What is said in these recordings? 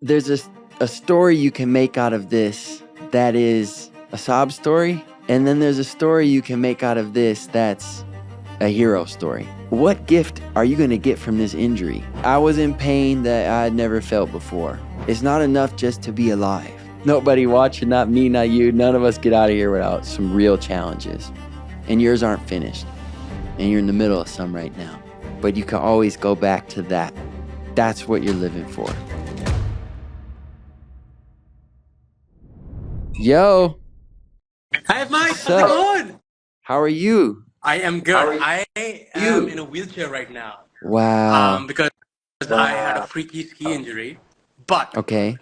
there's a story you can make out of this that is a sob story, and then there's a story you can make out of this that's a hero story. What gift are you going to get from this injury? I was in pain that I had never felt before. It's not enough just to be alive. Nobody watching, not me, not you, none of us get out of here without some real challenges. And yours aren't finished. And you're in the middle of some right now. But you can always go back to that. That's what you're living for. Yo. Hi, Mike. What's How's it up? going? How are you? I am good. I am in a wheelchair right now. Because I had a freaky ski injury. But Okay.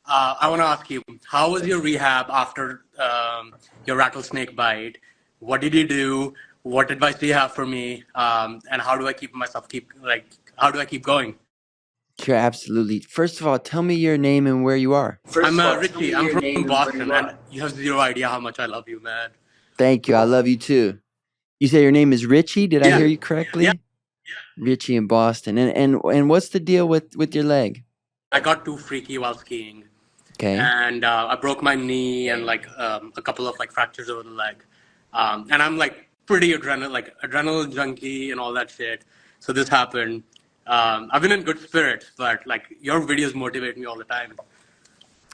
I want to ask you, how was your rehab after your rattlesnake bite? What did you do? What advice do you have for me? And how do I keep how do I keep going? Sure, absolutely. First of all, tell me your name and where you are. I'm Richie. I'm from Boston, and you have zero idea how much I love you, man. Thank you. I love you too. You say your name is Richie? Did I hear you correctly? Yeah. Richie in Boston. And what's the deal with your leg? I got too freaky while skiing. Okay. And I broke my knee and a couple of fractures over the leg. And I'm pretty adrenaline junkie and all that shit. So this happened. I've been in good spirits, but your videos motivate me all the time.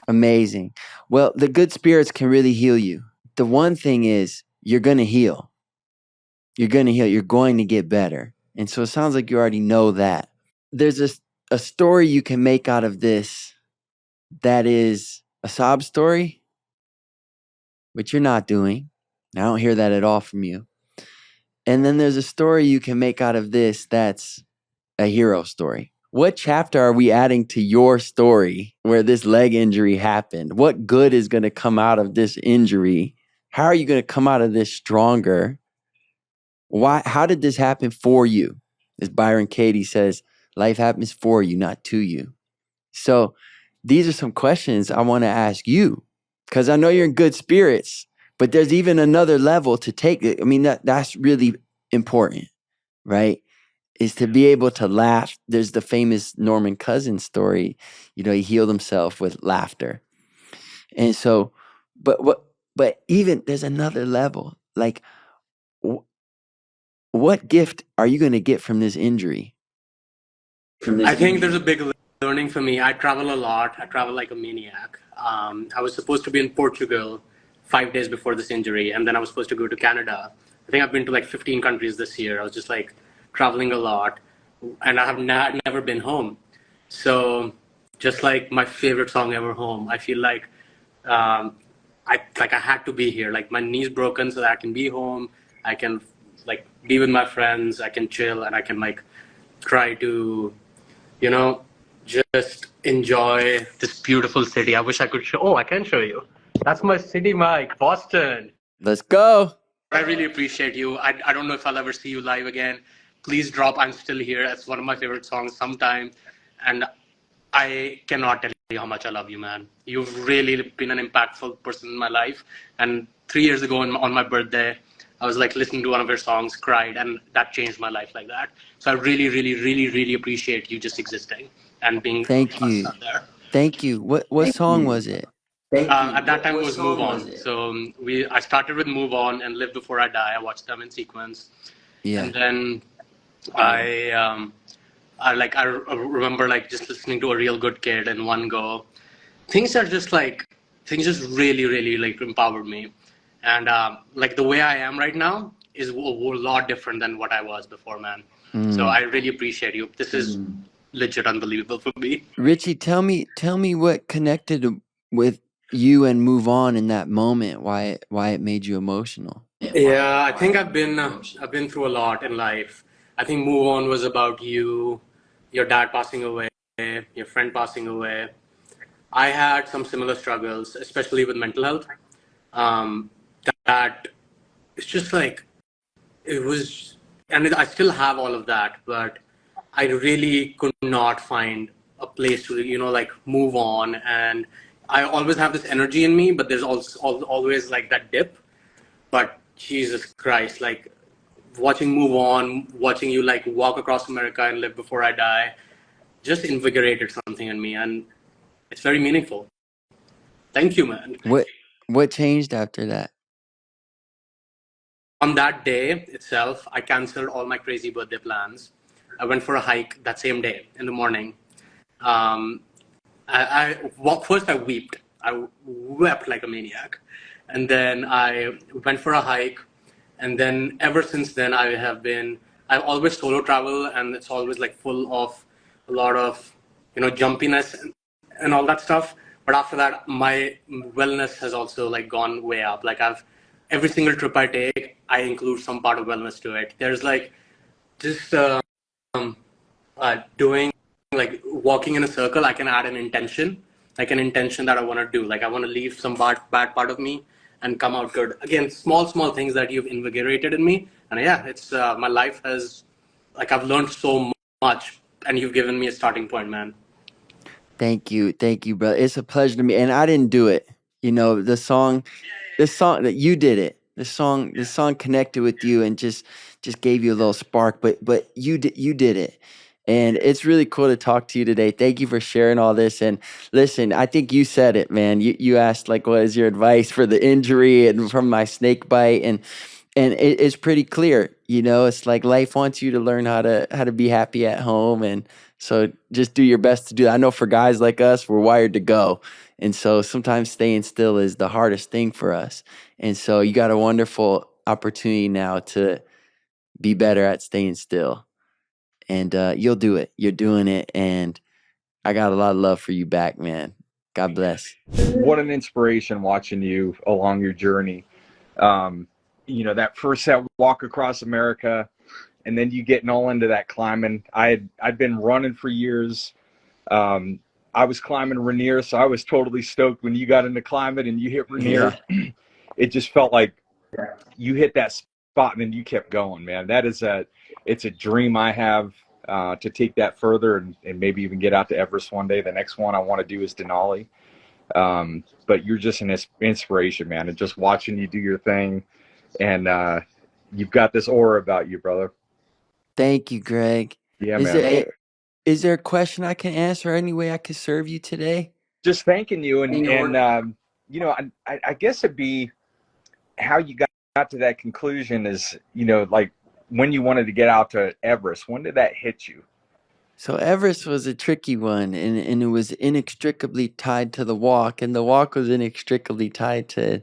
Amazing. Well, the good spirits can really heal you. The one thing is you're going to heal. You're going to heal. You're going to get better. And so it sounds like you already know that. There's a story you can make out of this that is a sob story, which you're not doing. I don't hear that at all from you. And then there's a story you can make out of this that's a hero story. What chapter are we adding to your story where this leg injury happened? What good is going to come out of this injury? How are you going to come out of this stronger? Why? How did this happen for you? As Byron Katie says, life happens for you, not to you. So these are some questions I want to ask you, because I know you're in good spirits, but there's even another level to take it. I mean, that's really important, right? Is to be able to laugh. There's the famous Norman Cousins story. He healed himself with laughter. And so, but even there's another level. What gift are you going to get from this injury? I think there's a big learning for me. I travel a lot. I travel like a maniac. I was supposed to be in Portugal 5 days before this injury, and then I was supposed to go to Canada. I think I've been to 15 countries this year. I was just traveling a lot, and I have never been home. So just my favorite song ever, Home, I feel I had to be here. My knee's broken so that I can be home. I can be with my friends. I can chill, and I can try to just enjoy this beautiful city. I wish I could show. Oh, I can show you. That's my city, Mike. Boston. Let's go. I really appreciate you. I don't know if I'll ever see you live again. Please drop I'm Still Here. It's one of my favorite songs sometime. And I cannot tell you how much I love you, man. You've really been an impactful person in my life. And 3 years ago on my birthday, I was listening to one of your songs, cried, and that changed my life like that. So I really, really, really, really appreciate you just existing and being Thank you. there. Thank you. What song was it? At that time, it was Move On. So I started with Move On and Live Before I Die. I watched them in sequence. Yeah. And then I remember just listening to A Real Good Kid in one go. Things just really, really empowered me. And the way I am right now is a lot different than what I was before, man. So I really appreciate you. This is legit unbelievable for me. Richie, tell me what connected with you and Move On in that moment. Why it made you emotional? Yeah, I think I've been through a lot in life. I think Move On was about you, your dad passing away, your friend passing away. I had some similar struggles, especially with mental health. That it's just it was, and I still have all of that, but I really could not find a place to move on. And I always have this energy in me, but there's also always that dip. But Jesus Christ, watching Move On, watching you walk across America and Live Before I Die, just invigorated something in me. And It's very meaningful. Thank you, man. What changed after that? On that day itself, I canceled all my crazy birthday plans. I went for a hike that same day in the morning. Um, first I wept. I wept like a maniac, and then I went for a hike, and then ever since then I've always solo travel, and it's always like full of a lot of jumpiness and all that stuff. But after that, my wellness has also like gone way up. Like I've every single trip I take, I include some part of wellness to it. There's like just doing like walking in a circle, I can add an intention, like an intention that I want to do. Like I want to leave some bad part of me and come out good. Again, small things that you've invigorated in me. And yeah, it's my life has, like I've learned so much, and you've given me a starting point, man. Thank you, brother. It's a pleasure to me. And I didn't do it. The song that you did it. The song connected with you and just gave you a little spark. But you did it. And it's really cool to talk to you today. Thank you for sharing all this. And listen, I think you said it, man. You asked like, what is your advice for the injury and from my snake bite? And it's pretty clear. It's like life wants you to learn how to be happy at home. And so just do your best to do that. I know for guys like us, we're wired to go. And so sometimes staying still is the hardest thing for us. And so you got a wonderful opportunity now to be better at staying still. And you'll do it. You're doing it. And I got a lot of love for you back, man. God bless. What an inspiration watching you along your journey. That that walk across America, and then you getting all into that climbing. I'd been running for years. I was climbing Rainier, so I was totally stoked when you got into climbing and you hit Rainier. Yeah. It just felt like you hit that spot and then you kept going, man. It's a dream I have to take that further and maybe even get out to Everest one day. The next one I want to do is Denali. But you're just an inspiration, man. And just watching you do your thing, and you've got this aura about you, brother. Thank you, Greg. Yeah, man. Is there a question I can answer? Any way I can serve you today? Just thanking you, and I guess it'd be how you got to that conclusion is, like when you wanted to get out to Everest. When did that hit you? So Everest was a tricky one, and it was inextricably tied to the walk, and the walk was inextricably tied to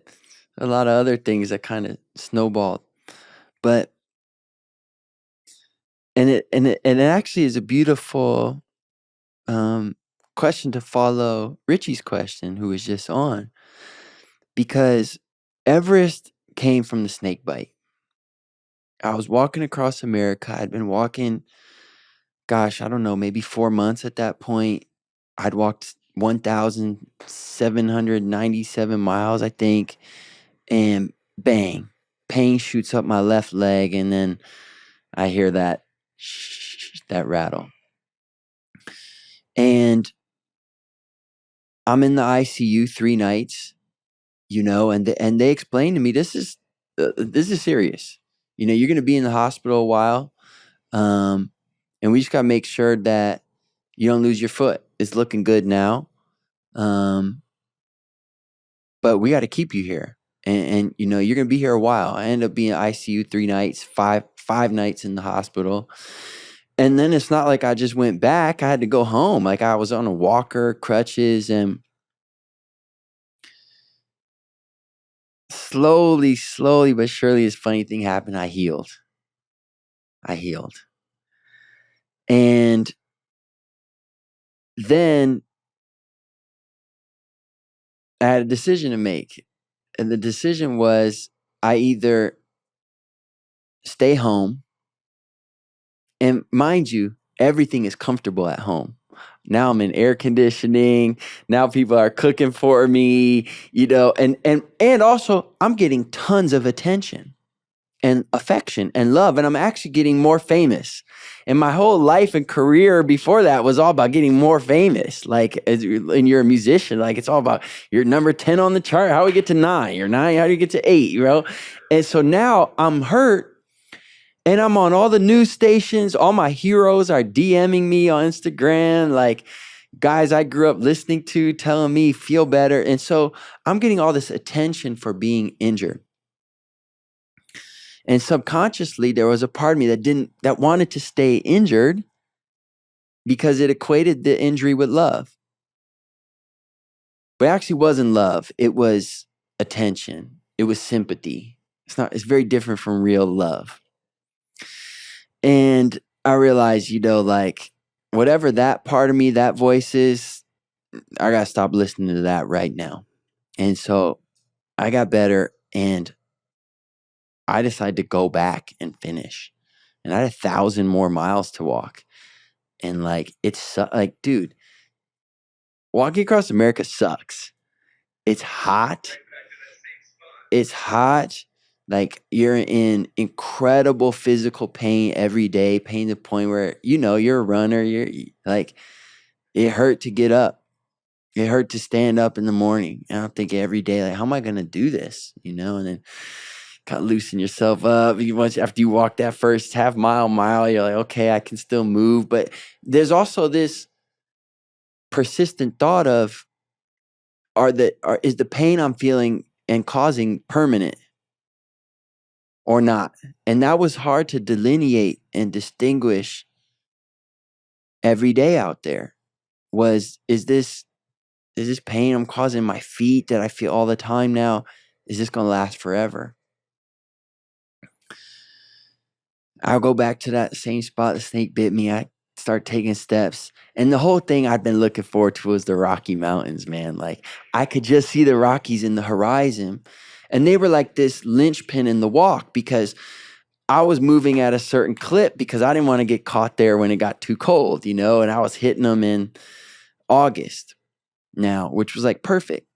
a lot of other things that kind of snowballed. But and it actually is a beautiful question to follow Richie's question, who was just on, because Everest came from the snake bite. I was walking across America. I'd been walking, gosh, I don't know, maybe 4 months at that point. I'd walked 1,797 miles, I think, and bang, pain shoots up my left leg, and then I hear that rattle. And I'm in the ICU 3 nights, and they explained to me, this is serious. You're going to be in the hospital a while, and we just got to make sure that you don't lose your foot. It's looking good now, but we got to keep you here, and you're going to be here a while. I ended up being in ICU 3 nights, five nights in the hospital. And then it's not like I just went back. I had to go home. Like I was on a walker, crutches, and slowly but surely, this funny thing happened. I healed. And then I had a decision to make. And the decision was I either stay home, and mind you, everything is comfortable at home. Now I'm in air conditioning. Now people are cooking for me, and also I'm getting tons of attention and affection and love, and I'm actually getting more famous. And my whole life and career before that was all about getting more famous. Like, and you're a musician, like it's all about you're number 10 on the chart. How do we get to 9? You're 9. How do you get to 8? And so now I'm hurt. And I'm on all the news stations. All my heroes are DMing me on Instagram. Like, guys I grew up listening to telling me feel better. And so I'm getting all this attention for being injured. And subconsciously, there was a part of me that wanted to stay injured because it equated the injury with love. But it actually wasn't love. It was attention. It was sympathy. It's very different from real love. And I realized, like whatever that part of me, that voice is, I got to stop listening to that right now. And so I got better and I decided to go back and finish. And I had 1,000 more miles to walk. And like, dude, walking across America sucks. It's hot. It's hot. Like you're in incredible physical pain every day, pain to the point where, you're a runner. You're like, it hurt to get up. It hurt to stand up in the morning. And I'm thinking every day, like, how am I going to do this? And then kind of loosen yourself up. After you walk that first half mile, you're like, okay, I can still move. But there's also this persistent thought of, is the pain I'm feeling and causing permanent or not? And that was hard to delineate and distinguish every day out there. Is this pain I'm causing my feet that I feel all the time now? Is this going to last forever? I'll go back to that same spot the snake bit me. I start taking steps. And the whole thing I've been looking forward to was the Rocky Mountains, man. Like I could just see the Rockies in the horizon. And they were like this linchpin in the walk because I was moving at a certain clip because I didn't want to get caught there when it got too cold, and I was hitting them in August now, which was like perfect.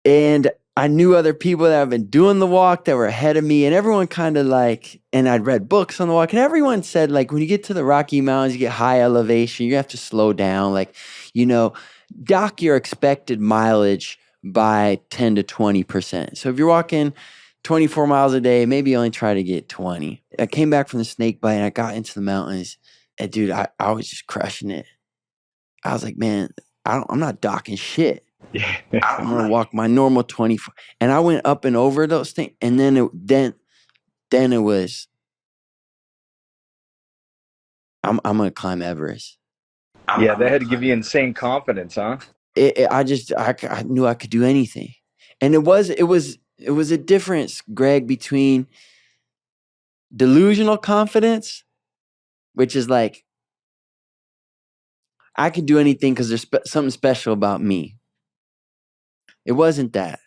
And I knew other people that have been doing the walk that were ahead of me, and everyone kind of and I'd read books on the walk, and everyone said, like, when you get to the Rocky Mountains, you get high elevation, you have to slow down, dock your expected mileage by 10 to 20%. So if you're walking 24 miles a day, maybe only try to get 20. I came back from the snake bite and I got into the mountains, and dude, I was just crushing it. I was like, man, I'm not docking shit. Yeah. I'm gonna walk my normal 24, and I went up and over those things, and then it was, I'm gonna climb Everest. Yeah, that had to give you insane confidence, huh? I knew I could do anything, and it was a difference, Greg, between delusional confidence, which is like I could do anything because there's something special about me. It wasn't that.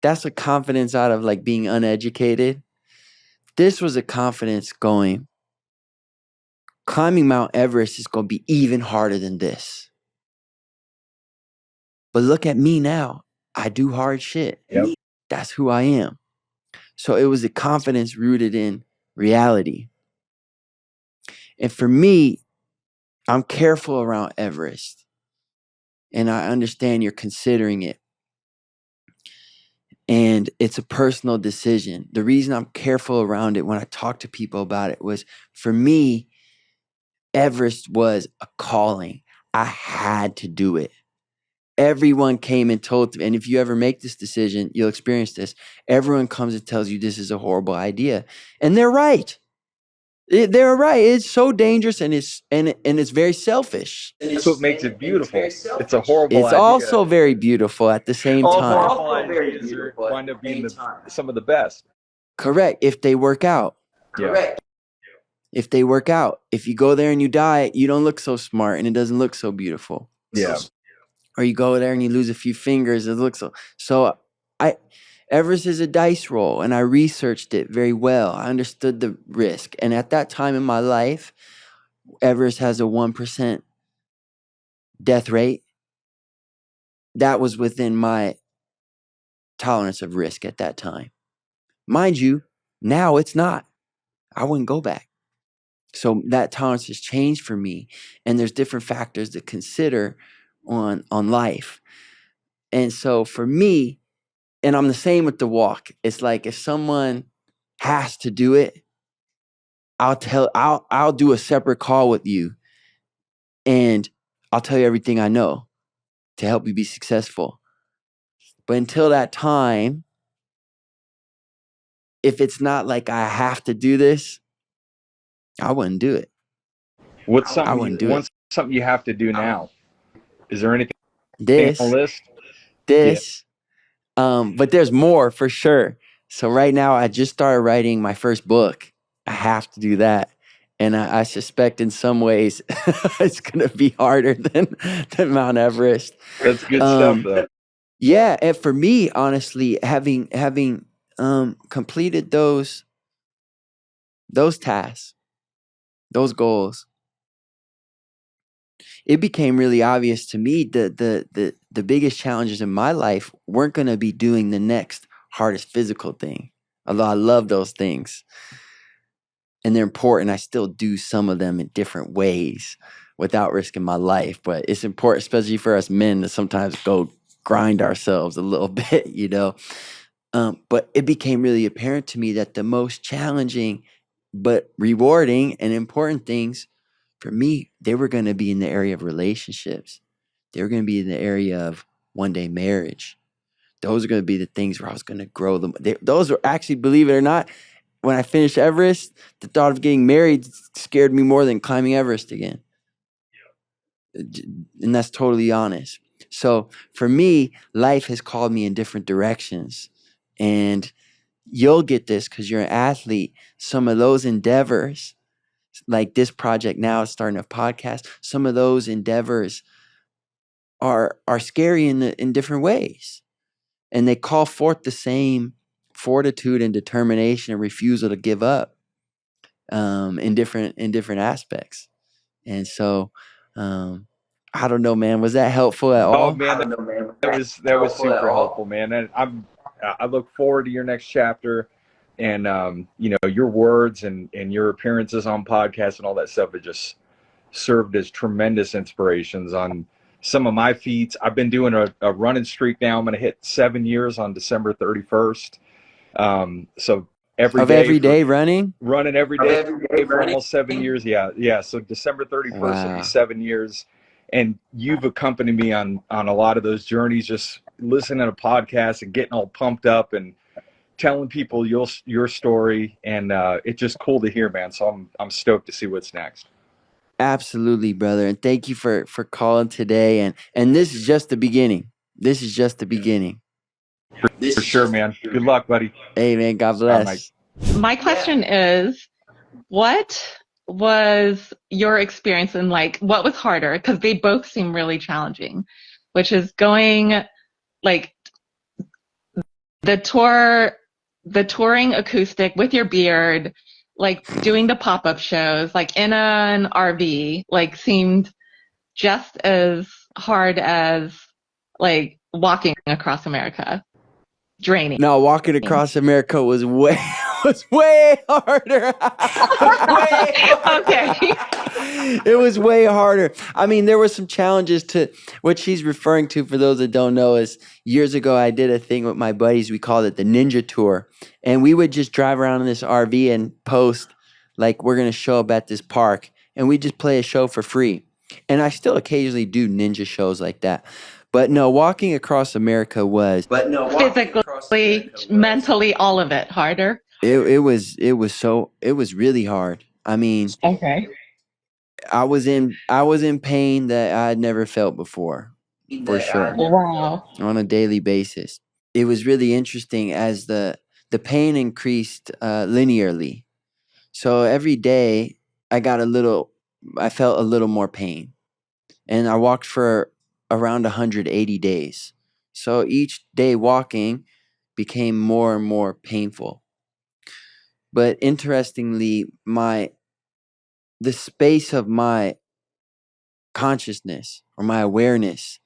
That's a confidence out of like being uneducated. This was a confidence going, climbing Mount Everest is going to be even harder than this. But look at me now. I do hard shit. Yep. That's who I am. So it was a confidence rooted in reality. And for me, I'm careful around Everest. And I understand you're considering it. And it's a personal decision. The reason I'm careful around it when I talk to people about it was, for me, Everest was a calling. I had to do it. Everyone came and told me, and if you ever make this decision, you'll experience this. Everyone comes and tells you this is a horrible idea. And they're right. They're right. It's so dangerous and it's very selfish. That's what makes it beautiful. It's a horrible idea. It's also very beautiful at the same time. All horrible ideas wind up being some of the best. Correct. If they work out. Yeah. If they work out. If you go there and you die, you don't look so smart and it doesn't look so beautiful. Yeah. Or you go there and you lose a few fingers, it looks so. Everest is a dice roll, and I researched it very well. I understood the risk, and at that time in my life, Everest has a 1% death rate. That was within my tolerance of risk at that time. Mind you, now it's not. I wouldn't go back. So that tolerance has changed for me, and there's different factors to consider on life. And so for me, and I'm the same with the walk. It's like if someone has to do it, I'll do a separate call with you, and I'll tell you everything I know to help you be successful. But until that time, if it's not like I have to do this, I wouldn't do it. What's I wouldn't do it. something you have to do now? Is there anything on This, the list? this, but there's more for sure. So right now, I just started writing my first book. I have to do that. And I suspect in some ways it's going to be harder than Mount Everest. That's good stuff, though. Yeah, and for me, honestly, having completed those tasks, those goals, it became really obvious to me that the biggest challenges in my life weren't going to be doing the next hardest physical thing. Although I love those things and they're important, I still do some of them in different ways without risking my life. But it's important, especially for us men, to sometimes go grind ourselves a little bit, you know. But it became really apparent to me that the most challenging but rewarding and important things for me, they were going to be in the area of relationships. They were going to be in the area of one day marriage. Those are going to be the things where I was going to grow them. Those were actually, believe it or not, when I finished Everest, the thought of getting married scared me more than climbing Everest again. And that's totally honest. So for me, life has called me in different directions. And you'll get this because you're an athlete. Some of those endeavors, like this project now, starting a podcast, some of those endeavors are scary in different ways. And they call forth the same fortitude and determination and refusal to give up in different aspects. And so I don't know, man. Was that helpful at all? Oh man, that was super helpful, man. And I look forward to your next chapter, and you know, your words and your appearances on podcasts and all that stuff have just served as tremendous inspirations on some of my feats. I've been doing a running streak now. I'm going to hit 7 years on December 31st. So every day running every day for almost 7 years. Yeah. So December 31st will be 7 years. And you've accompanied me on a lot of those journeys, just listening to podcasts and getting all pumped up and telling people your story. And it's just cool to hear, man. So I'm stoked to see what's next. Absolutely, brother. And thank you for calling today. And this is just the beginning. This is just the beginning. For sure, man. Good luck, buddy. Hey, man. God bless. My question is, what was your experience in, like, what was harder? Because they both seem really challenging, which is going, like, the touring acoustic with your beard, like doing the pop-up shows, like in an RV, like seemed just as hard as like walking across America. Draining. No, walking across America was way harder. Okay. It was way harder. I mean, there were some challenges to what she's referring to. For those that don't know, is years ago I did a thing with my buddies. We called it the Ninja Tour, and we would just drive around in this RV and post like we're gonna show up at this park, and we just play a show for free. And I still occasionally do ninja shows like that. But no, walking across America was physically, mentally, all of it harder. It was really hard. I mean, okay. I was in pain that I had never felt before, for sure. Wow. On a daily basis. It was really interesting as the pain increased linearly. So every day I felt a little more pain. And I walked for around 180 days. So each day walking became more and more painful. But interestingly, the space of my consciousness or my awareness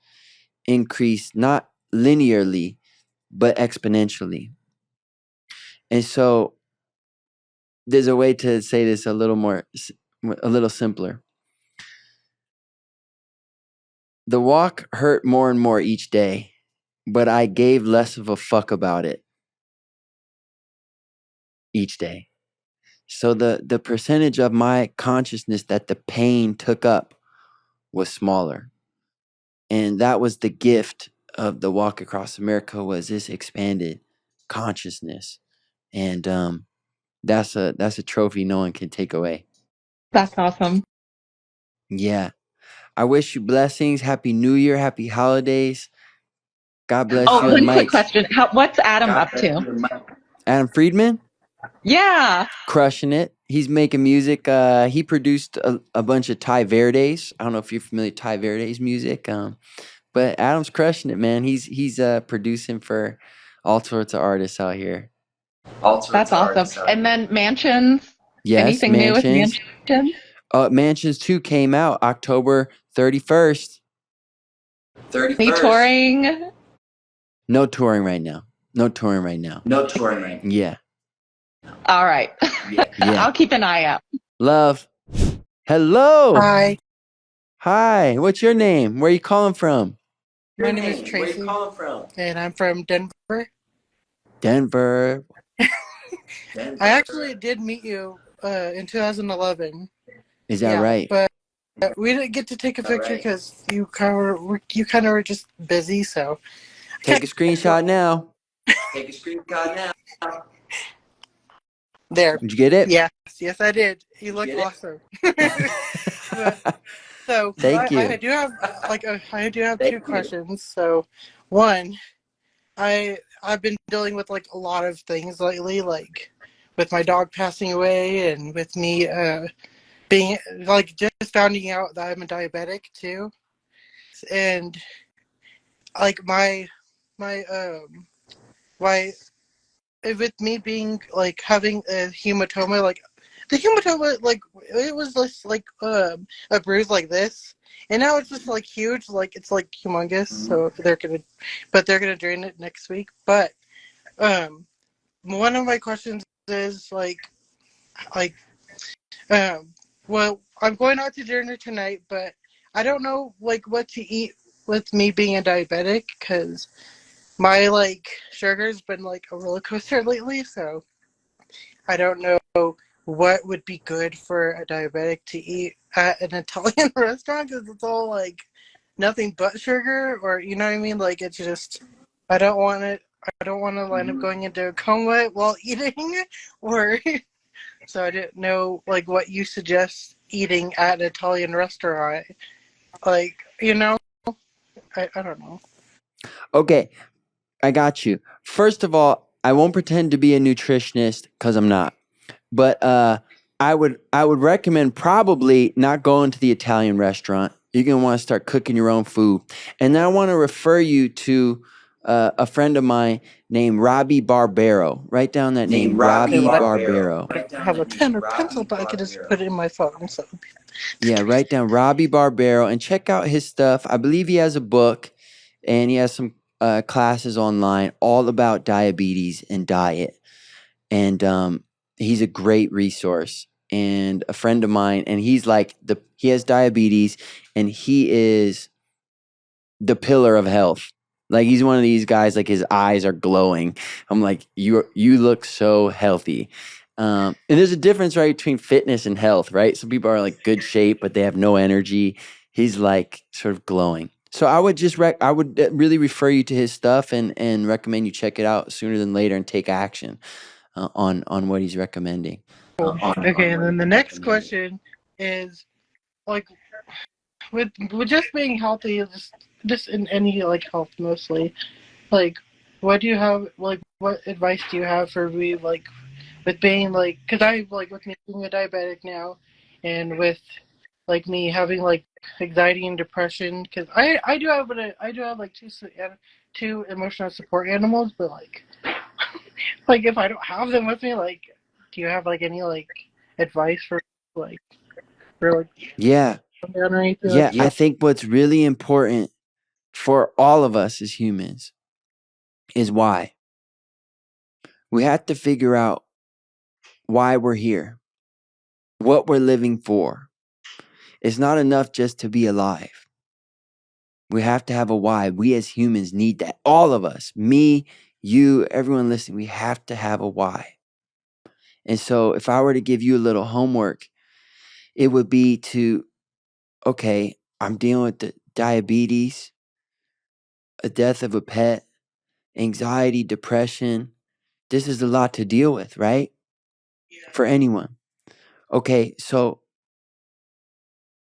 increased not linearly, but exponentially. And so there's a way to say this a little simpler. The walk hurt more and more each day, but I gave less of a fuck about it each day. So the percentage of my consciousness that the pain took up was smaller. And that was the gift of the Walk Across America, was this expanded consciousness. And that's a trophy no one can take away. That's awesome. Yeah. I wish you blessings. Happy New Year. Happy holidays. God bless you. One And quick Mike. question. What's Adam up to? Adam Friedman? Yeah. Crushing it. He's making music. He produced a bunch of Ty Verdes. I don't know if you're familiar with Ty Verdes music. But Adam's crushing it, man. He's producing for all sorts of artists out here. That's awesome. And then Mansions. Yes, Anything new with Mansions? Mansions 2 came out October 31st. Any touring? No touring right now. Yeah. All right. Yeah. I'll keep an eye out. Love. Hello. Hi, Hi. What's your name? Where are you calling from? my name is Tracy, and I'm from Denver. Denver. I actually did meet you in 2011. Is that right? But we didn't get to take a picture because you kind of were just busy. So Take a screenshot now. There. Did you get it? Yes, I did. You look awesome. So Thank you. I do have two questions. So, one, I've been dealing with like a lot of things lately, like with my dog passing away, and with me being like just finding out that I'm a diabetic too, and like my with me being like having a hematoma, like the hematoma, like it was just like a bruise like this, and now it's just like huge, like it's like humongous. So they're gonna drain it next week. But one of my questions is well, I'm going out to dinner tonight, but I don't know like what to eat with me being a diabetic, because my like sugar's been like a roller coaster lately, so I don't know what would be good for a diabetic to eat at an Italian restaurant, because it's all like nothing but sugar, or you know what I mean? Like it's just I don't want to end up going into a coma while eating, or so I didn't know like what you suggest eating at an Italian restaurant, like I don't know. Okay. I got you. First of all, I won't pretend to be a nutritionist because I'm not. But I would recommend probably not going to the Italian restaurant. You're going to want to start cooking your own food. And then I want to refer you to a friend of mine named Robbie Barbero. Write down that name, Robbie Barbero. I have a pen or pencil, but I could just put it in my phone. So Yeah, write down Robbie Barbero and check out his stuff. I believe he has a book and he has some classes online all about diabetes and diet. And he's a great resource and a friend of mine. And he's like he has diabetes and he is the pillar of health. Like he's one of these guys, like his eyes are glowing. I'm like, you look so healthy. And there's a difference, right, between fitness and health, right? Some people are like good shape, but they have no energy. He's like sort of glowing. So I would just really refer you to his stuff and recommend you check it out sooner than later and take action on what he's recommending. Okay, and then the next question is like with just being healthy, just in any like health mostly, like what do you have, like what advice do you have for me, like with being like, because I like with me being a diabetic now, and with like me having like anxiety and depression, because I do have like two emotional support animals, but like like if I don't have them with me, like do you have like any like advice for like Yeah. down or anything? Yeah, I think what's really important for all of us as humans is why. We have to figure out why we're here, what we're living for. It's not enough just to be alive. We have to have a why. We as humans need that. All of us, me, you, everyone listening, we have to have a why. And so if I were to give you a little homework, it would be to, okay, I'm dealing with the diabetes. a death of a pet, anxiety, depression. This is a lot to deal with, right? For anyone. Okay, so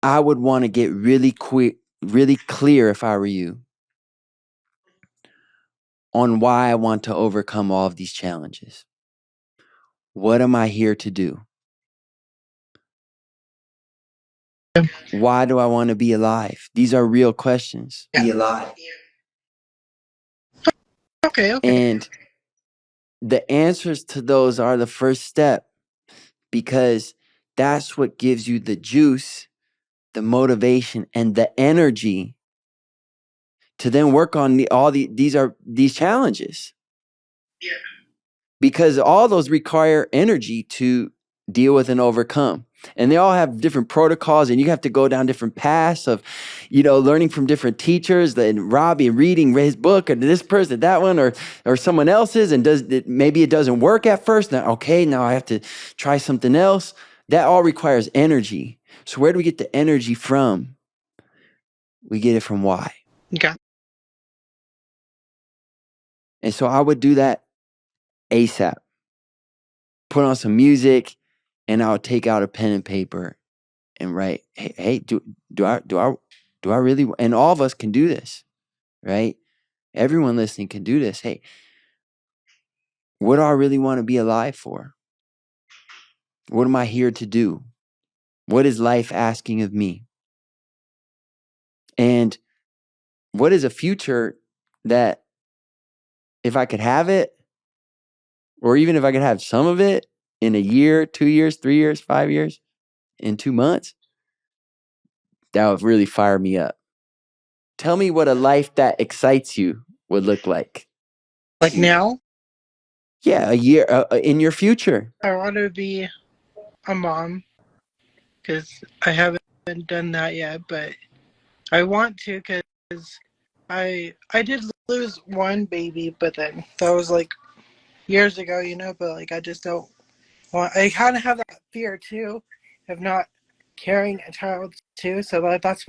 I would want to get really clear if I were you on why I want to overcome all of these challenges. What am I here to do? Why do I want to be alive? These are real questions. Yeah. Be alive. Okay. And the answers to those are the first step, because that's what gives you the juice, the motivation, and the energy to then work on these challenges. Yeah. Because all those require energy to deal with and overcome. And they all have different protocols, and you have to go down different paths of, learning from different teachers, and Robbie reading his book, or this person, that one, or someone else's, and maybe it doesn't work at first. Now I have to try something else. That all requires energy. So where do we get the energy from? We get it from why. Okay. And so I would do that ASAP. Put on some music, and I would take out a pen and paper and write, hey, do I really? And all of us can do this, right? Everyone listening can do this. Hey, what do I really want to be alive for? What am I here to do? What is life asking of me? And what is a future that, if I could have it, or even if I could have some of it in a year, 2 years, 3 years, 5 years, in 2 months, that would really fire me up. Tell me what a life that excites you would look like. Like now? Yeah, a year in your future. I want to be a mom because I haven't done that yet, but I want to because I did lose one baby, but then that was like years ago, but like I just don't want. I kind of have that fear too of not carrying a child too, so that's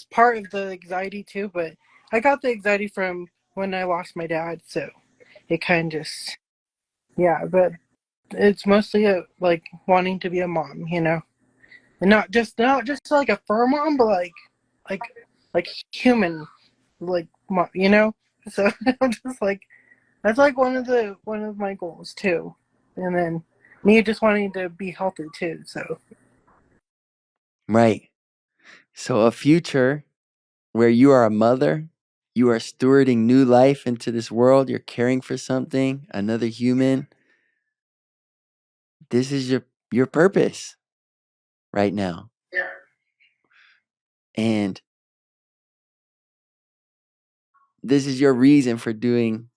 part of the anxiety too. But I got the anxiety from when I lost my dad, so it kind of just but it's mostly like wanting to be a mom, and not just like a fur mom, but like human, like mom. So I'm just like that's like one of my goals too, and then me just wanting to be healthy too. So Right. So a future where you are a mother, you are stewarding new life into this world, you're caring for something, another human. This is your purpose right now. yeah. And this is your reason for doing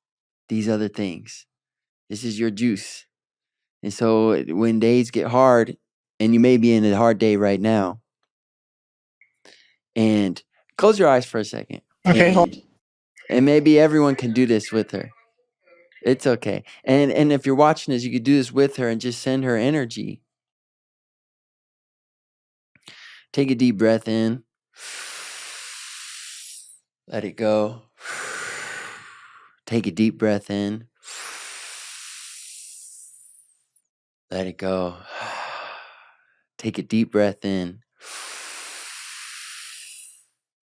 these other things. This is your juice. And so when days get hard, and you may be in a hard day right now, and close your eyes for a second. Okay. And maybe everyone can do this with her. It's okay. And if you're watching this, you could do this with her and just send her energy. Take a deep breath in. Let it go. Take a deep breath in. Let it go. Take a deep breath in.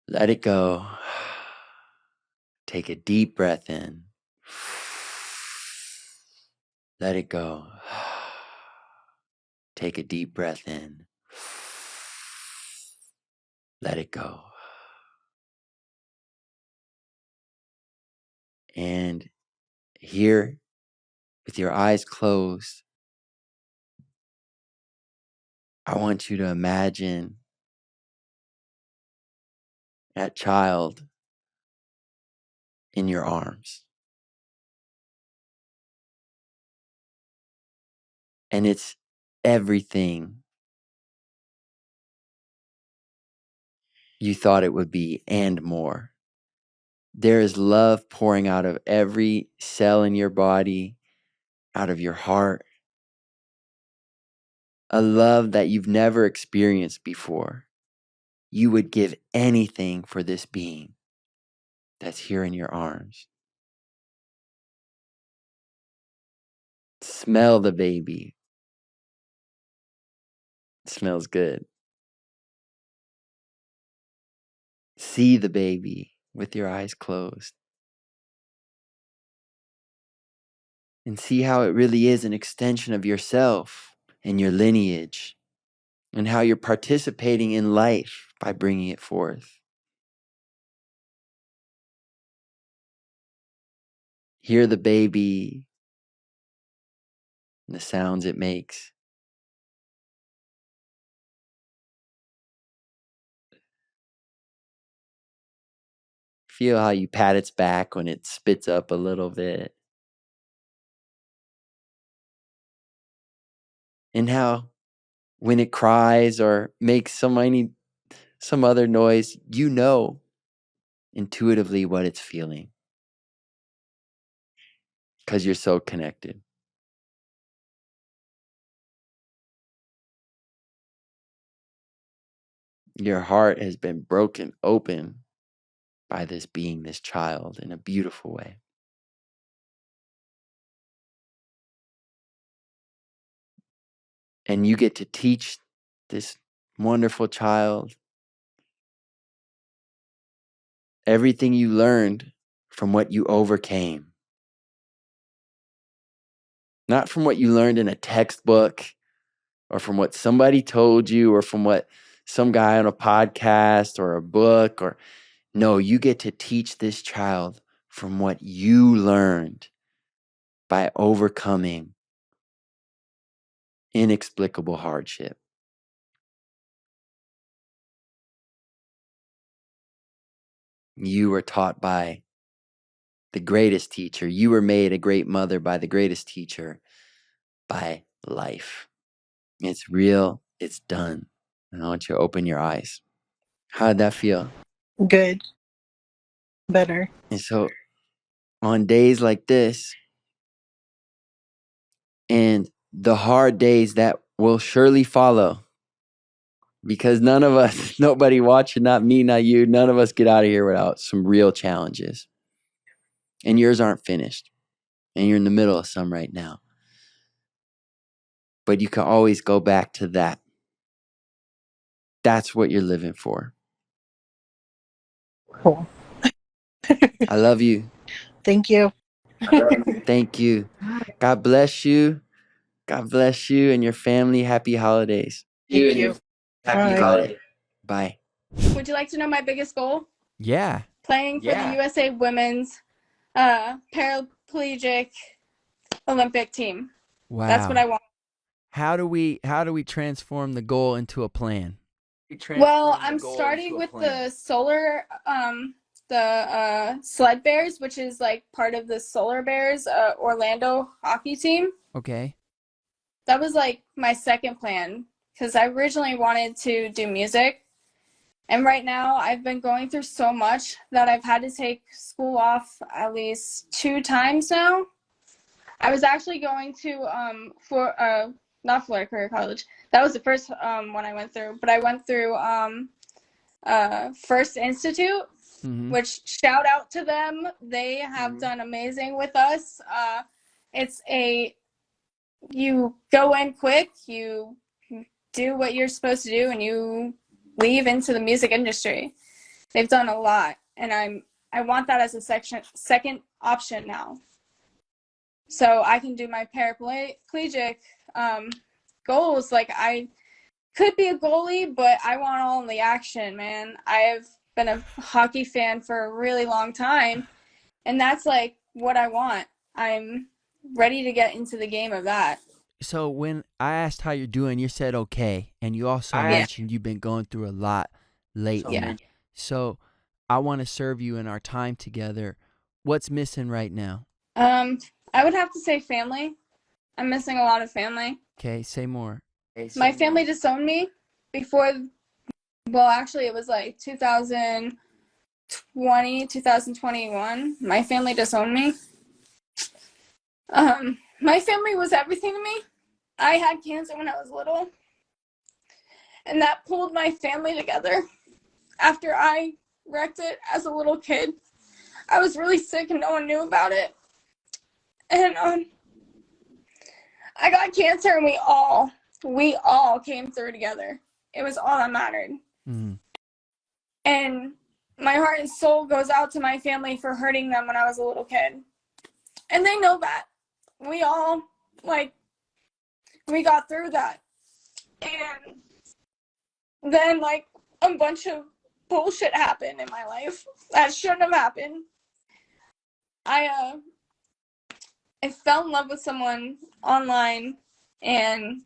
Let it go. Take a deep breath in. Let it go. Take a deep breath in. Let it go. And here, with your eyes closed, I want you to imagine that child in your arms. And it's everything you thought it would be and more. There is love pouring out of every cell in your body, out of your heart. A love that you've never experienced before. You would give anything for this being. that's here in your arms. Smell the baby. It smells good. See the baby with your eyes closed. And see how it really is an extension of yourself and your lineage, and how you're participating in life by bringing it forth. Hear the baby and the sounds it makes. Feel how you pat its back when it spits up a little bit. And how when it cries or makes some other noise, you know intuitively what it's feeling, because you're so connected. Your heart has been broken open by this being, this child, in a beautiful way. And you get to teach this wonderful child everything you learned from what you overcame. Not from what you learned in a textbook or from what somebody told you or from what some guy on a podcast or a book or no, you get to teach this child from what you learned by overcoming inexplicable hardship. You were taught by the greatest teacher. You were made a great mother by the greatest teacher, by life. It's real. It's done. And I want you to open your eyes. How did that feel? Good. Better. And so on days like this and the hard days that will surely follow, because none of us, nobody watching, not me, not you, none of us get out of here without some real challenges. And yours aren't finished. And you're in the middle of some right now. But you can always go back to that. That's what you're living for. Cool. I love you. Thank you. Thank you. God bless you. God bless you and your family. Happy holidays. Thank you. Happy holidays. Bye. Would you like to know my biggest goal? Yeah. Playing for the USA Women's Paraplegic Olympic team. Wow. That's what I want. How do we transform the goal into a plan? Well, I'm starting with the solar sled bears, which is like part of the Solar Bears Orlando hockey team. Okay. That was like my second plan because I originally wanted to do music. And right now I've been going through so much that I've had to take school off at least 2 times now. I was actually going to not Florida Career College. That was the first one I went through, but I went through First Institute, which shout out to them. They have done amazing with us. You go in quick, you do what you're supposed to do, and you leave into the music industry. They've done a lot, and I want that as a second option now. So I can do my paraplegic goals. Like, I could be a goalie, but I want all the action, man. I've been a hockey fan for a really long time, and that's like what I want. I'm ready to get into the game of that. So when I asked how you're doing, you said okay, and you also mentioned you've been going through a lot lately. Yeah. So I want to serve you in our time together. What's missing right now? I would have to say family. I'm missing a lot of family. Okay, say more. My family disowned me before, well, actually it was like 2021. My family disowned me. My family was everything to me. I had cancer when I was little, and that pulled my family together after I wrecked it as a little kid. I was really sick and no one knew about it. And I got cancer, and we all came through together. It was all that mattered. Mm-hmm. And my heart and soul goes out to my family for hurting them when I was a little kid. And they know that. We all, we got through that. And then, a bunch of bullshit happened in my life that shouldn't have happened. I fell in love with someone online, and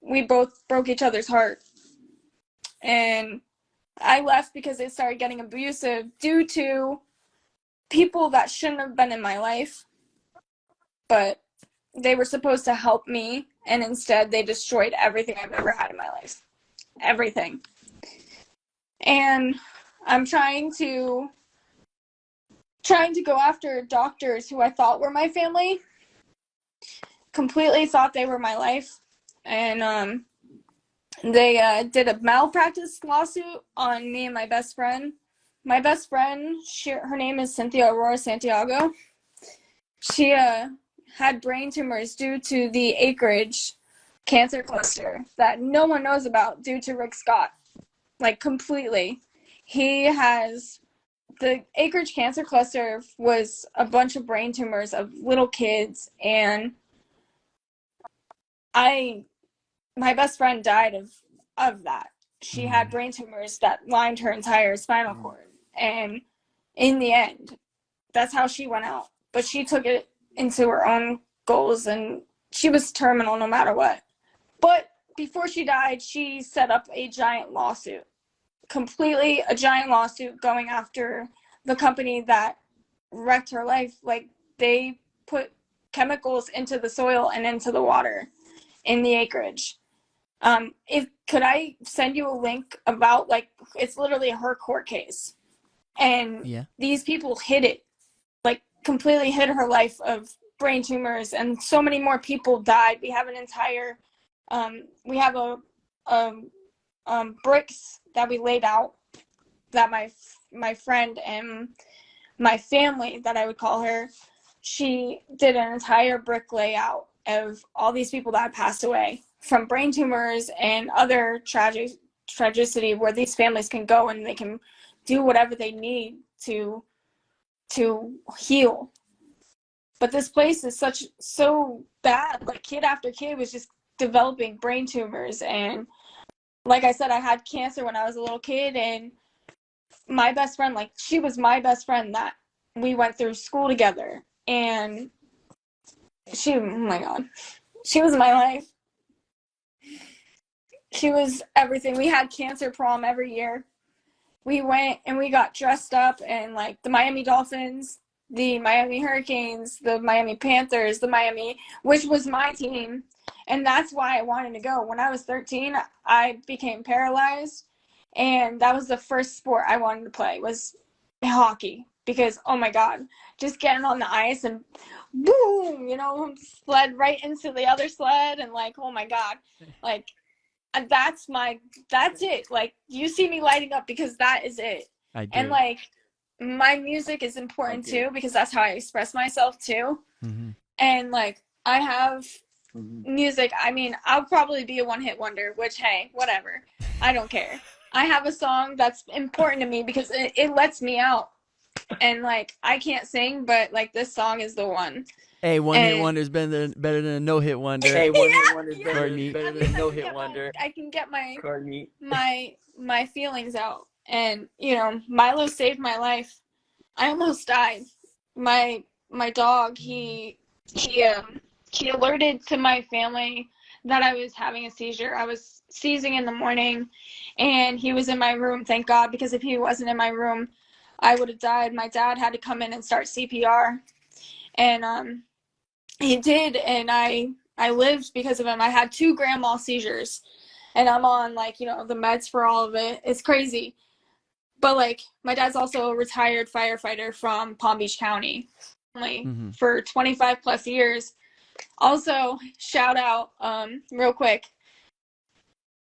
we both broke each other's heart. And I left because it started getting abusive due to people that shouldn't have been in my life, but they were supposed to help me, and instead they destroyed everything I've ever had in my life. Everything. And I'm trying to go after doctors who I thought were my family, completely thought they were my life, and they did a malpractice lawsuit on me and my best friend. My best friend, her name is Cynthia Aurora Santiago. She had brain tumors due to the acreage cancer cluster that no one knows about due to Rick Scott. Completely. He has... The acreage cancer cluster was a bunch of brain tumors of little kids, and my best friend died of that. She had brain tumors that lined her entire spinal cord, and in the end, that's how she went out. But she took it into her own goals, and she was terminal no matter what. But before she died, she set up a giant lawsuit. Completely a giant lawsuit going after the company that wrecked her life. They put chemicals into the soil and into the water in the acreage. Could I send you a link about, it's literally her court case, and these people hid it, completely hid her life of brain tumors, and so many more people died. We have an entire we have bricks that we laid out that my friend and my family, that I would call her, she did an entire brick layout of all these people that passed away from brain tumors and other tragedy, where these families can go and they can do whatever they need to heal. But this place is so bad. Kid after kid was just developing brain tumors, and like I said, I had cancer when I was a little kid, and my best friend, she was my best friend that we went through school together, and she, oh my God, she was my life. She was everything. We had cancer prom every year. We went and we got dressed up in the Miami Dolphins, the Miami Hurricanes, the Miami Panthers, which was my team. And that's why I wanted to go. When I was 13, I became paralyzed, and that was the first sport I wanted to play, was hockey, because, oh my God, just getting on the ice and boom, sled right into the other sled, and oh my God, that's it. You see me lighting up because that is it. I do. And my music is important too, because that's how I express myself too. Mm-hmm. And I have music. I mean, I'll probably be a one-hit wonder, which, hey, whatever. I don't care. I have a song that's important to me because it lets me out. And I can't sing, but this song is the one. Hey, one-hit wonder's better than a no-hit wonder. Hey, one-hit wonder's better than a no-hit I wonder. I can get my feelings out. And, Milo saved my life. I almost died. My dog, he alerted to my family that I was having a seizure. I was seizing in the morning, and he was in my room, thank God, because if he wasn't in my room, I would have died. My dad had to come in and start CPR, and he did, and I lived because of him. I had 2 grand mal seizures, and I'm on the meds for all of it. It's crazy. But my dad's also a retired firefighter from Palm Beach County, for 25 plus years. Also, shout out, real quick,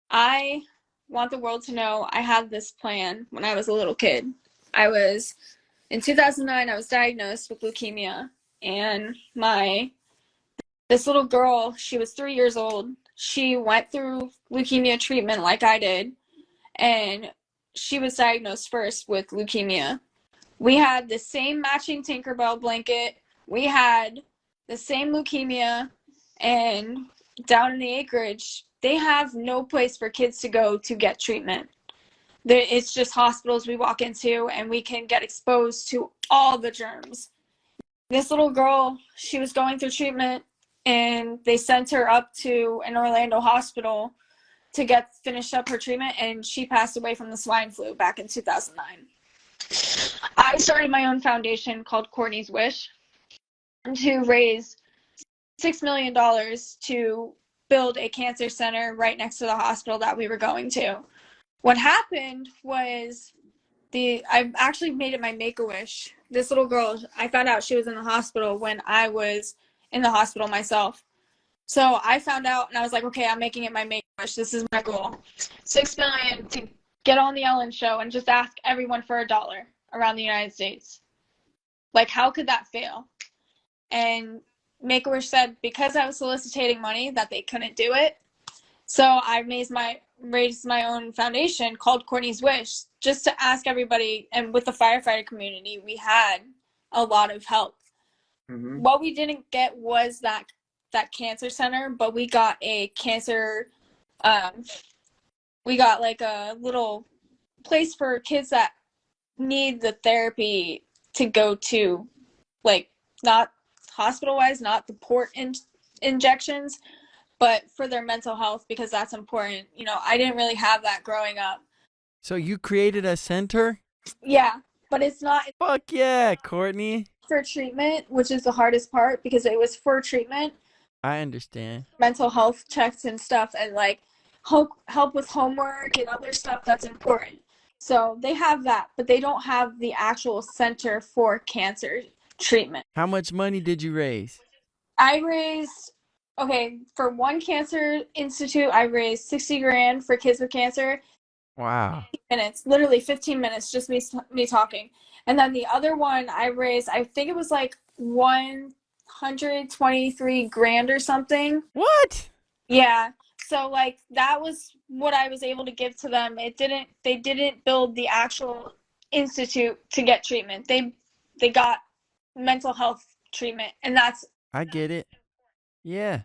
I want the world to know I had this plan when I was a little kid. In 2009, I was diagnosed with leukemia, and this little girl, she was 3 years old. She went through leukemia treatment like I did, and she was diagnosed first with leukemia. We had the same matching Tinkerbell blanket. We had the same leukemia, and down in the acreage, they have no place for kids to go to get treatment. It's just hospitals we walk into, and we can get exposed to all the germs. This little girl, she was going through treatment, and they sent her up to an Orlando hospital to finish up her treatment, and she passed away from the swine flu back in 2009. I started my own foundation called Courtney's Wish to raise $6 million to build a cancer center right next to the hospital that we were going to. What happened was I actually made it my Make-A-Wish. This little girl, I found out she was in the hospital when I was in the hospital myself. So I found out, and I was like, okay, I'm making it my Make-A-Wish. This is my goal. $6 million to get on the Ellen show and just ask everyone for $1 around the United States. Like, how could that fail? And Make-A-Wish said because I was soliciting money that they couldn't do it. So I raised my own foundation called Courtney's Wish just to ask everybody, and with the firefighter community, we had a lot of help. Mm-hmm. What we didn't get was that cancer center, but we got a cancer, we got like a little place for kids that need the therapy to go to, like, not hospital-wise, not the port injections, but for their mental health, because that's important. You know, I didn't really have that growing up. So you created a center? Yeah, but it's not. Fuck yeah, Courtney. For treatment, which is the hardest part, because it was for treatment. I understand. Mental health checks and stuff, and like help with homework and other stuff that's important. So they have that, but they don't have the actual center for cancer treatment. How much money did you raise? I raised, for one cancer institute, I raised $60,000 for kids with cancer. Wow. Literally 15 minutes, just me talking. And then the other one I raised, I think it was like $123,000 or something. What? Yeah. So like that was what I was able to give to them. They didn't build the actual institute to get treatment. They got mental health treatment, and that's. I get it. Yeah.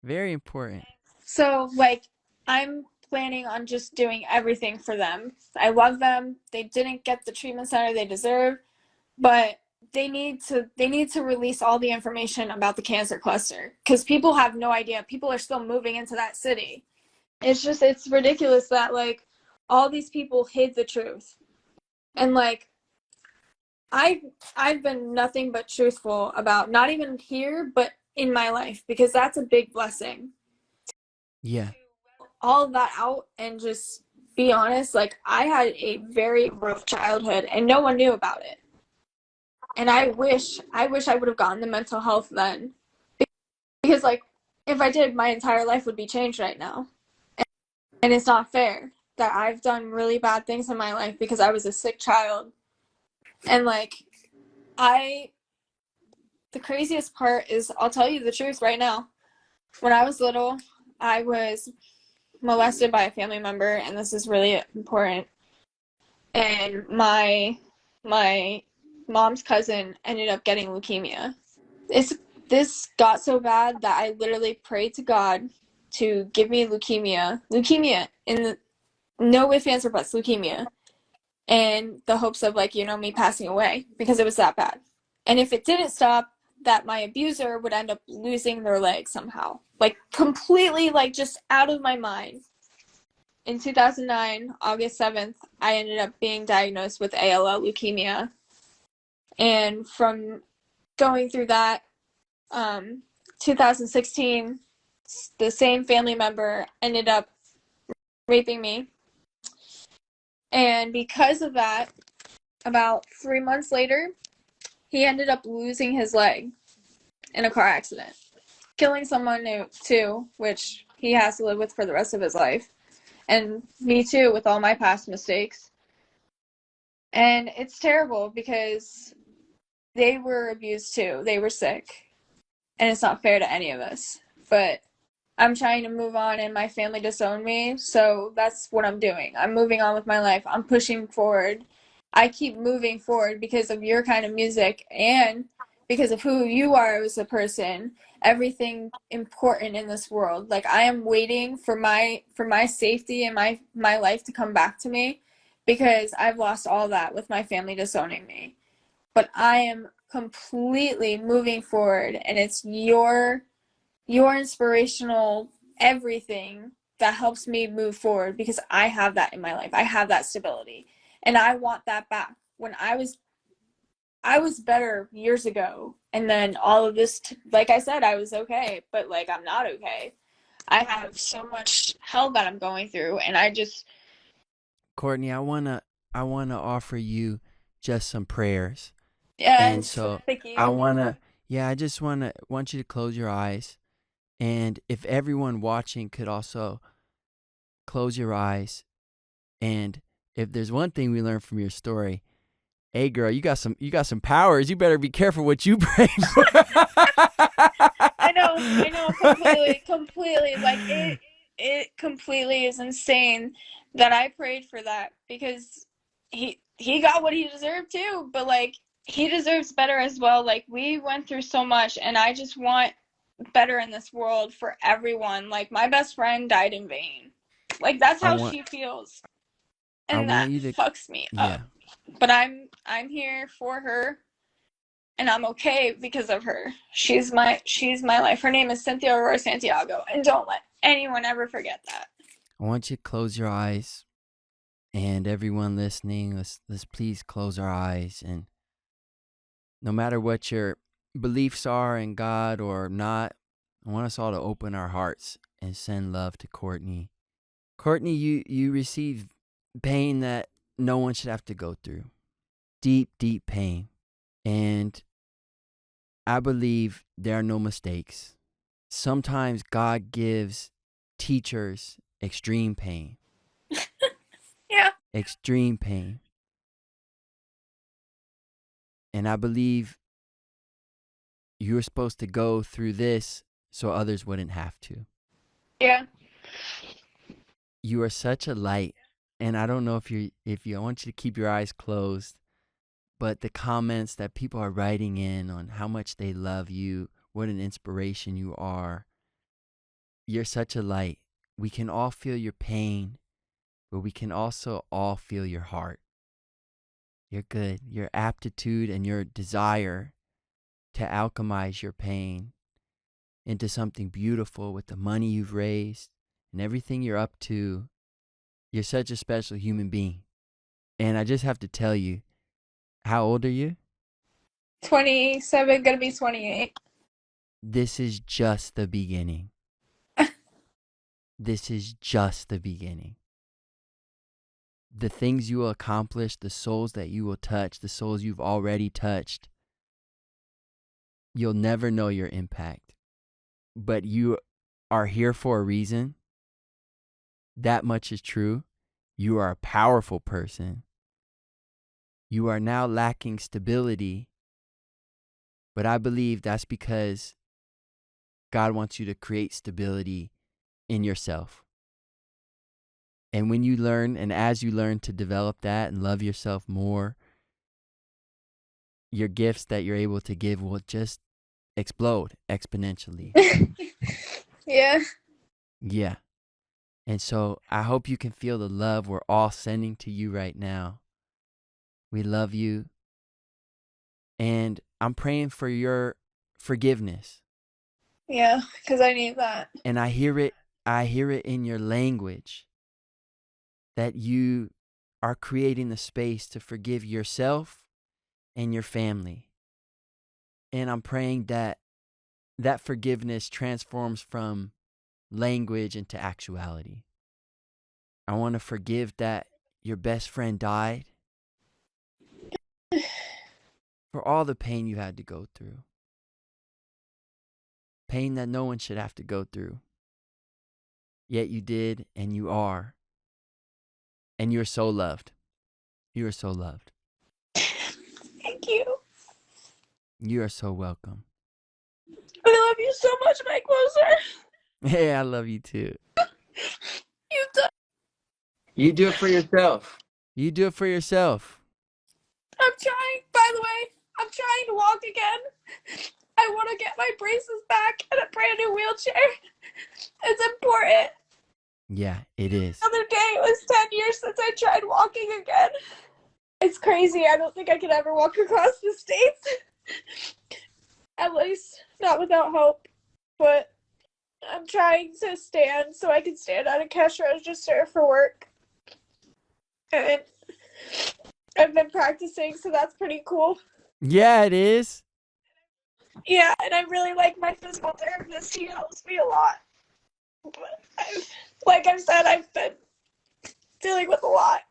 Very important. So like I'm planning on just doing everything for them. I love them. They didn't get the treatment center they deserve, but they need to release all the information about the cancer cluster, because people have no idea. People are still moving into that city. It's ridiculous that like all these people hid the truth. And like I've been nothing but truthful about, not even here, but in my life, because that's a big blessing. Yeah. All of that out and just be honest. Like I had a very rough childhood and no one knew about it. And I wish I would have gotten the mental health then, because like if I did, my entire life would be changed right now. And it's not fair that I've done really bad things in my life because I was a sick child. And like the craziest part is, I'll tell you the truth right now. When I was little, I was molested by a family member, and this is really important. And my mom's cousin ended up getting leukemia. This got so bad that I literally prayed to God to give me leukemia in no ifs, ands, or buts, leukemia, in the hopes of like, me passing away, because it was that bad. And if it didn't stop, that my abuser would end up losing their leg somehow, like completely, like just out of my mind. In 2009, August 7th, I ended up being diagnosed with ALL leukemia. And from going through that, 2016, the same family member ended up raping me. And because of that, about 3 months later, he ended up losing his leg in a car accident, killing someone new too, which he has to live with for the rest of his life. And me too, with all my past mistakes. And it's terrible because they were abused too. They were sick. And it's not fair to any of us. But I'm trying to move on and my family disowned me. So that's what I'm doing. I'm moving on with my life. I'm pushing forward. I keep moving forward because of your kind of music and because of who you are as a person. Everything important in this world. Like I am waiting for my safety and my life to come back to me because I've lost all that with my family disowning me. But I am completely moving forward and it's your inspirational everything that helps me move forward because I have that in my life. I have that stability and I want that back. When I was better years ago and then all of this like I said I was okay, but like I'm not okay. I have so much hell that I'm going through and I just Courtney, I wanna offer you just some prayers. yeah, And so thank you. I just want you to close your eyes. And if everyone watching could also close your eyes. And if there's one thing we learned from your story, hey girl, you got some powers. You better be careful what you pray for. I know, completely. Like it completely is insane that I prayed for that because he got what he deserved too, but like he deserves better as well. Like we went through so much and I just want better in this world for everyone. Like my best friend died in vain. Like that's how she feels. And that fucks me up. But I'm here for her and I'm okay because of her. She's my life. Her name is Cynthia Aurora Santiago, and don't let anyone ever forget that. I want you to close your eyes, and everyone listening, let's please close our eyes. And no matter what your beliefs are in God or not, I want us all to open our hearts and send love to Courtney. Courtney, you receive pain that no one should have to go through. Deep, deep pain. And I believe there are no mistakes. Sometimes God gives teachers extreme pain. Yeah. Extreme pain. And I believe you were supposed to go through this so others wouldn't have to. Yeah. You are such a light. And I don't know if you I want you to keep your eyes closed, but the comments that people are writing in on how much they love you, what an inspiration you are. You're such a light. We can all feel your pain, but we can also all feel your heart. You're good. Your aptitude and your desire to alchemize your pain into something beautiful with the money you've raised and everything you're up to. You're such a special human being. And I just have to tell you, how old are you? 27, gonna be 28. This is just the beginning. This is just the beginning. The things you will accomplish, the souls that you will touch, the souls you've already touched, you'll never know your impact. But you are here for a reason. That much is true. You are a powerful person. You are now lacking stability, but I believe that's because God wants you to create stability in yourself. And when you learn, and as you learn to develop that and love yourself more, your gifts that you're able to give will just explode exponentially. Yeah. Yeah. And so I hope you can feel the love we're all sending to you right now. We love you. And I'm praying for your forgiveness. Yeah, because I need that. And I hear it in your language that you are creating the space to forgive yourself and your family. And I'm praying that that forgiveness transforms from language into actuality. I want to forgive that your best friend died, for all the pain you had to go through. Pain that no one should have to go through. Yet you did, and you are. And you're so loved. You are so loved. you. You are so welcome. I love you so much, Mike Posner. Hey, I love you too. You've done. You do it for yourself. You do it for yourself. I'm trying, by the way, I'm trying to walk again. I want to get my braces back and a brand new wheelchair. It's important. Yeah, it is. The other day, it was 10 years since I tried walking again. It's crazy. I don't think I could ever walk across the states. At least, not without help. But I'm trying to stand so I can stand at a cash register for work. And I've been practicing, so that's pretty cool. Yeah, it is. Yeah, and I really like my physical therapist. He helps me a lot. But like I've said, I've been dealing with a lot.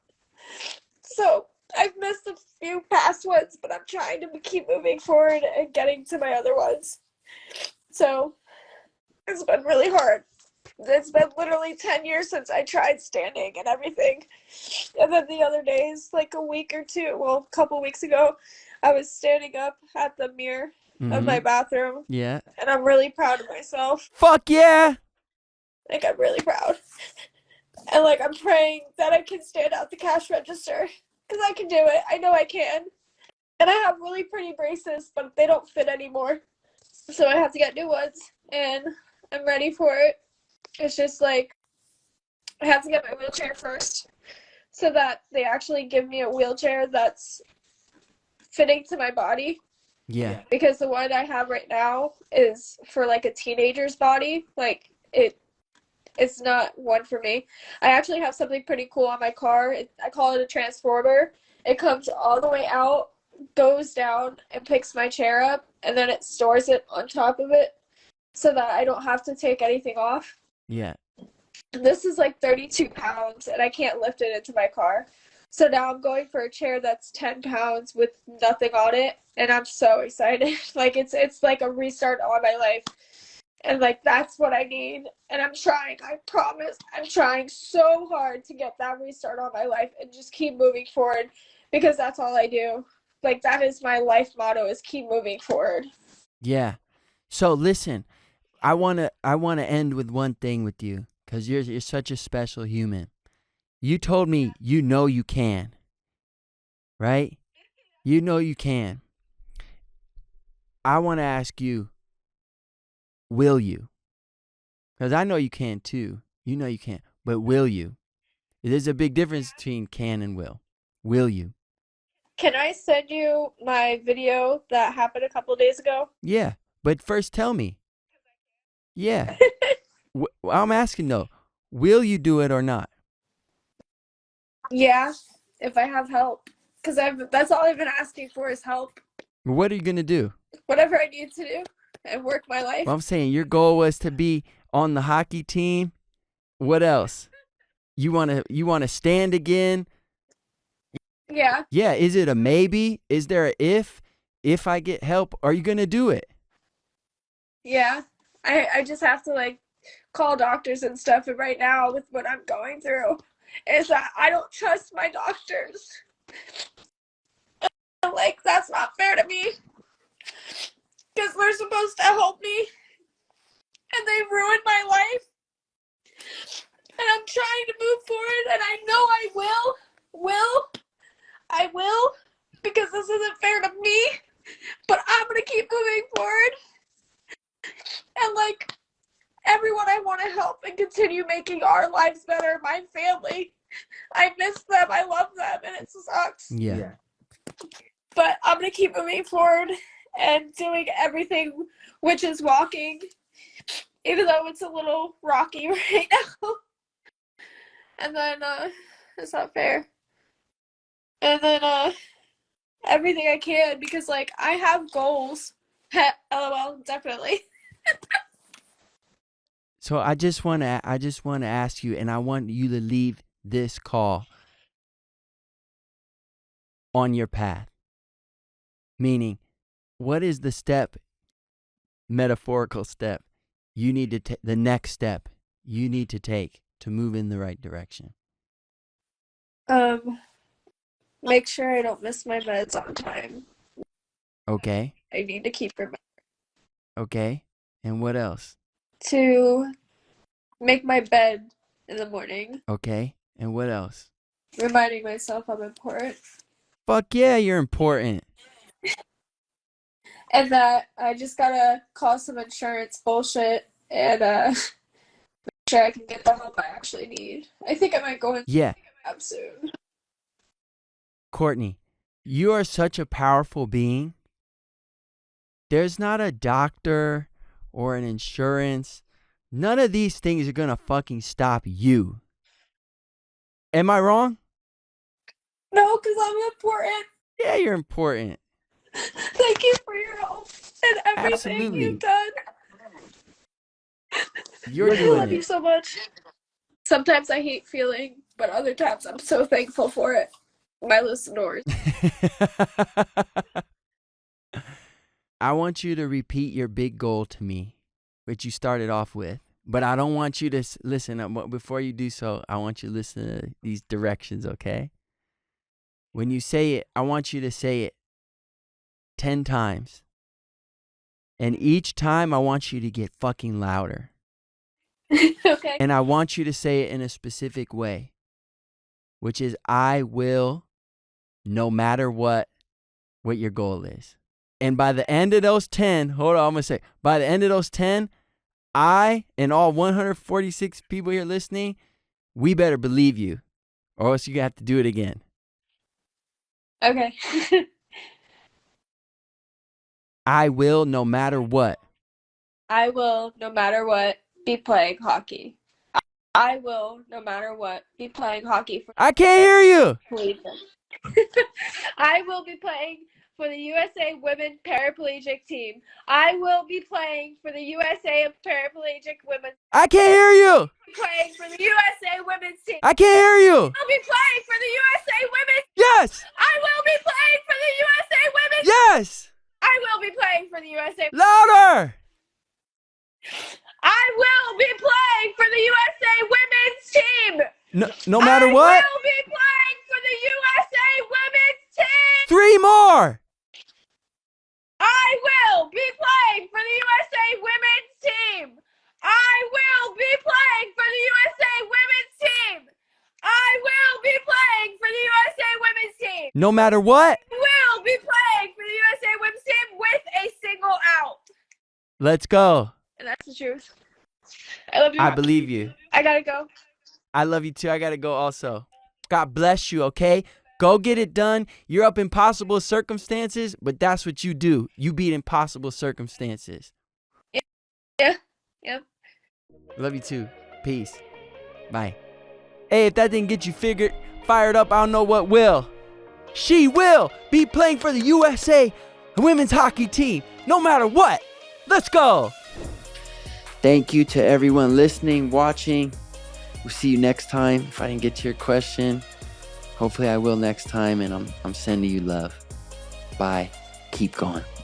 So I've missed a few past ones, but I'm trying to keep moving forward and getting to my other ones. So it's been really hard. It's been literally 10 years since I tried standing and everything. And then the other days, like a week or two, well, a couple weeks ago, I was standing up at the mirror of my bathroom. Yeah. And I'm really proud of myself. Fuck yeah! Like, I'm really proud. And, like, I'm praying that I can stand at the cash register. Because I can do it. I know I can. And I have really pretty braces, but they don't fit anymore. So I have to get new ones. And I'm ready for it. It's just, like, I have to get my wheelchair first. So that they actually give me a wheelchair that's fitting to my body. Yeah. Because the one I have right now is for, like, a teenager's body. Like, it's not one for me. I actually have something pretty cool on my car. I call it a transformer. It comes all the way out, goes down, and picks my chair up, and then it stores it on top of it so that I don't have to take anything off. Yeah. This is like 32 pounds, and I can't lift it into my car. So now I'm going for a chair that's 10 pounds with nothing on it, and I'm so excited. Like, it's like a restart on my life. And, like, that's what I need. And I'm trying. I promise. I'm trying so hard to get that restart on my life and just keep moving forward because that's all I do. Like, that is my life motto, is keep moving forward. Yeah. So listen, I wanna end with one thing with you because you're such a special human. You told me you know you can, right? You know you can. I want to ask you, will you? Because I know you can too. You know you can. But will you? There's a big difference between can and will. Will you? Can I send you my video that happened a couple of days ago? Yeah. But first tell me. Yeah. I'm asking though, will you do it or not? Yeah, if I have help. Because that's all I've been asking for is help. What are you going to do? Whatever I need to do and work my life. Well, I'm saying your goal was to be on the hockey team. What else? You want to stand again? Yeah. Yeah, is it a maybe? Is there a if I get help, are you going to do it? Yeah. I just have to, like, call doctors and stuff, and right now with what I'm going through is that I don't trust my doctors. Like, that's not fair to me. Because they're supposed to help me. And they've ruined my life. And I'm trying to move forward, and I know I will, because this isn't fair to me. But I'm going to keep moving forward. And, like, everyone I want to help and continue making our lives better, my family. I miss them. I love them, and it sucks. Yeah. But I'm going to keep moving forward and doing everything, which is walking, even though it's a little rocky right now. And then, it's not fair. And then, everything I can, because, like, I have goals. LOL, definitely. So I just want to ask you, and I want you to leave this call on your path. Meaning, what is the step, metaphorical step, you need to take, the next step you need to take to move in the right direction? Make sure I don't miss my meds on time. Okay. I need to keep remembering. Okay. And what else? To make my bed in the morning. Okay. And what else? Reminding myself I'm important. Fuck yeah, you're important. And that I just gotta call some insurance bullshit and make sure I can get the help I actually need. I think I might go in Yeah. soon. Courtney, you are such a powerful being. There's not a doctor or an insurance. None of these things are gonna fucking stop you. Am I wrong? No, because I'm important. Yeah, you're important. Thank you for your help and everything Absolutely. you've done. You're I doing love you it. so much. Sometimes I hate feeling, but other times I'm so thankful for it. My listeners. I want you to repeat your big goal to me, which you started off with. But I don't want you to listen. Before you do so, I want you to listen to these directions, okay? When you say it, I want you to say it 10 times. And each time, I want you to get fucking louder. Okay. And I want you to say it in a specific way, which is I will, no matter what your goal is. And by the end of those 10, hold on, I'm going to say, by the end of those 10, I and all 146 people here listening, we better believe you, or else you have to do it again. Okay. I will, no matter what. I will, no matter what, be playing hockey. I will, no matter what, be playing hockey for I can't hear you. I will be playing for the USA Women Paraplegic team. I will be playing for the USA Paraplegic Women. I can't hear you. Playing for the USA Women's team. I can't hear you. I'll be playing for the USA Women's. Yes. I will be playing for the USA Women's. Yes. I will be playing for the USA. Louder. I will be playing for the USA Women's team. No matter what. I will be playing for the USA Women's team. 3 more. I will be playing for the USA Women's team. I will be playing for the USA Women's team. I will be playing for the USA Women's team. No matter what. I will be playing for the USA Women's team with a single out. Let's go. And that's the truth. I love you. I believe you. I gotta go. I love you too. I got to go also. God bless you, okay? Go get it done. You're up impossible circumstances, but that's what you do. You beat impossible circumstances. Yeah. Yep. Love you too. Peace. Bye. Hey, if that didn't get you fired up, I don't know what will. She will be playing for the USA women's hockey team, no matter what. Let's go. Thank you to everyone listening, watching. We'll see you next time. If I didn't get to your question, hopefully I will next time, and I'm sending you love. Bye. Keep going.